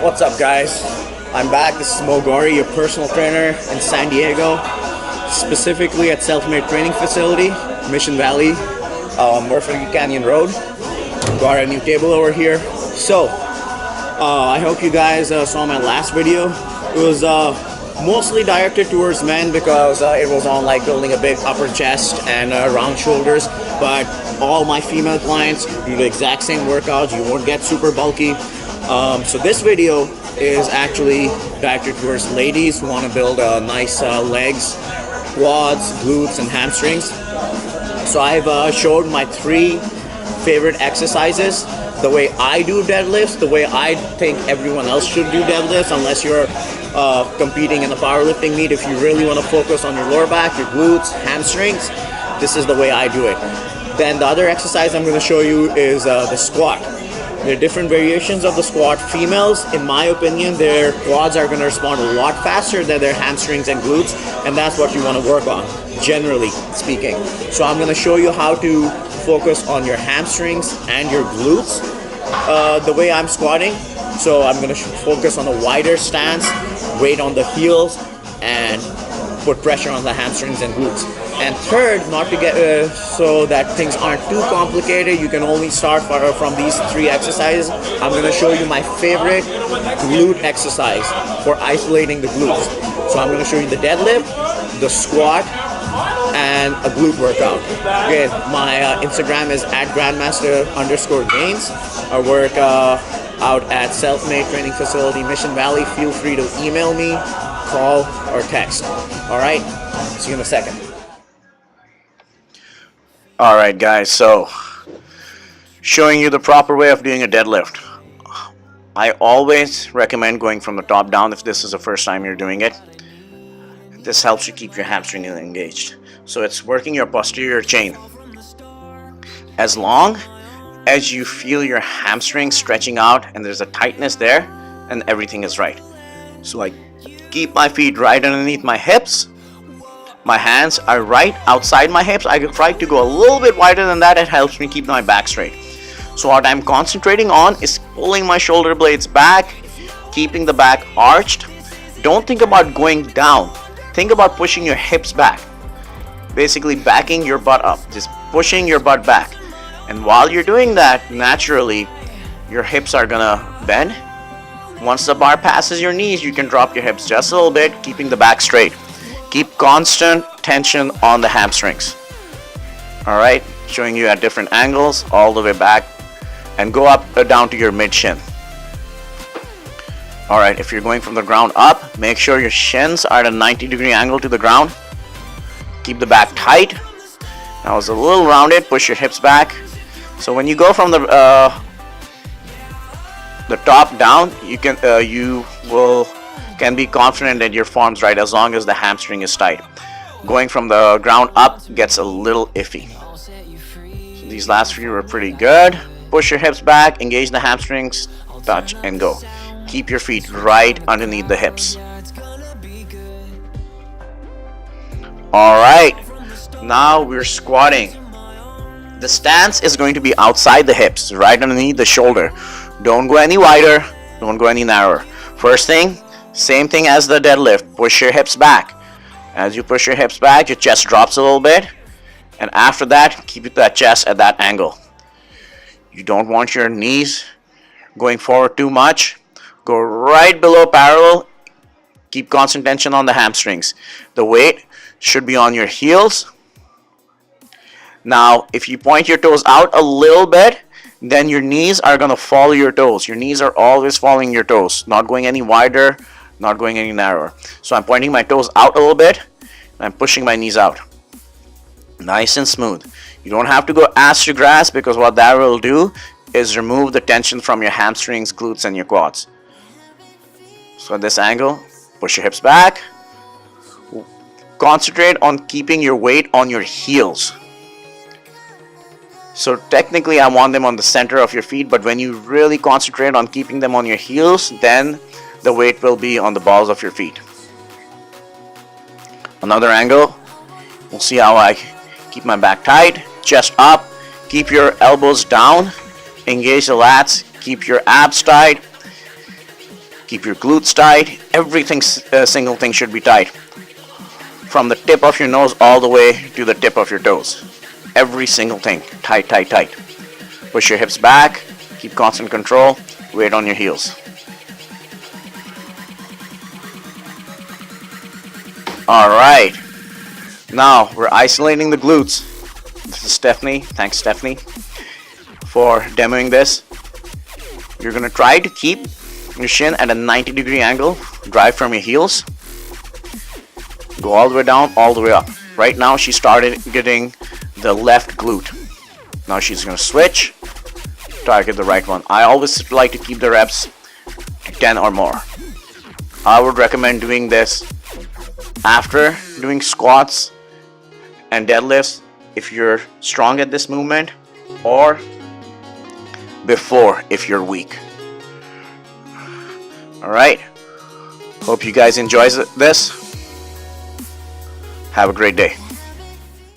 What's up, guys? I'm back. This is Mogori, your personal trainer in San Diego, specifically at Self-Made Training Facility, Mission Valley, Murphy Canyon Road. Got a new table over here. So, I hope you guys saw my last video. It was mostly directed towards men because it was on like building a big upper chest and round shoulders. But all my female clients do the exact same workouts. You won't get super bulky. So this video is actually directed towards ladies who want to build nice legs, quads, glutes, and hamstrings. So I've showed my 3 favorite exercises, the way I do deadlifts, the way I think everyone else should do deadlifts, unless you're competing in a powerlifting meet. If you really want to focus on your lower back, your glutes, hamstrings, this is the way I do it. Then the other exercise I'm going to show you is the squat. There are different variations of the squat. Females, in my opinion, their quads are going to respond a lot faster than their hamstrings and glutes, and that's what you want to work on, generally speaking. So I'm going to show you how to focus on your hamstrings and your glutes the way I'm squatting. So I'm going to focus on a wider stance, weight on the heels, and put pressure on the hamstrings and glutes. And third, not to get so that things aren't too complicated, you can only start from these 3 exercises. I'm going to show you my favorite glute exercise for isolating the glutes. So I'm going to show you the deadlift, the squat, and a glute workout. Okay, my Instagram is @Grandmasta_gains. I work out at Self-Made Training Facility, Mission Valley. Feel free to email me, call, or text. Alright, see you in a second. Alright guys, so showing you the proper way of doing a deadlift. I always recommend going from the top down if this is the first time you're doing it. This helps you keep your hamstring engaged. So it's working your posterior chain. As long as you feel your hamstring stretching out and there's a tightness there, and everything is right. So I keep my feet right underneath my hips. My hands are right outside my hips. I try to go a little bit wider than that. It helps me keep my back straight. So what I'm concentrating on is pulling my shoulder blades back, keeping the back arched. Don't think about going down. Think about pushing your hips back. Basically backing your butt up. Just pushing your butt back. And while you're doing that, naturally, your hips are gonna bend. Once the bar passes your knees, you can drop your hips just a little bit, keeping the back straight. Keep constant tension on the hamstrings. Alright, showing you at different angles, all the way back, and go up or down to your mid shin. Alright, if you're going from the ground up, make sure your shins are at a 90-degree angle to the ground. Keep the back tight. Now it's a little rounded, push your hips back. So when you go from the top down, you can be confident that your form's right as long as the hamstring is tight. Going from the ground up gets a little iffy. So these last few were pretty good. Push your hips back, engage the hamstrings, touch and go. Keep your feet right underneath the hips. Alright, now we're squatting. The stance is going to be outside the hips, right underneath the shoulder. Don't go any wider, don't go any narrower. First thing, same thing as the deadlift, push your hips back. As you push your hips back, your chest drops a little bit, and after that, keep that chest at that angle. You don't want your knees going forward too much. Go right below parallel, keep constant tension on the hamstrings. The weight should be on your heels. Now, if you point your toes out a little bit, then your knees are going to follow your toes. Your knees are always following your toes, not going any wider, not going any narrower. So I'm pointing my toes out a little bit, and I'm pushing my knees out. Nice and smooth. You don't have to go ass to grass, because what that will do is remove the tension from your hamstrings, glutes, and your quads. So at this angle, push your hips back. Concentrate on keeping your weight on your heels. So technically I want them on the center of your feet, but when you really concentrate on keeping them on your heels, then the weight will be on the balls of your feet. Another angle. We'll see how I keep my back tight, chest up, keep your elbows down, engage the lats, keep your abs tight, Keep your glutes tight. Everything, single thing should be tight. From the tip of your nose all the way to the tip of your toes. Every single thing. Tight, tight, tight. Push your hips back. Keep constant control. Weight on your heels. Alright. Now we're isolating the glutes. This is Stephanie. Thanks, Stephanie, for demoing this. You're going to try to keep your shin at a 90-degree angle. Drive from your heels. Go all the way down, all the way up. Right now she started getting the left glute. Now she's going to switch. Target the right one. I always like to keep the reps to 10 or more. I would recommend doing this after doing squats and deadlifts if you're strong at this movement, or before if you're weak. Alright, hope you guys enjoy this. Have a great day.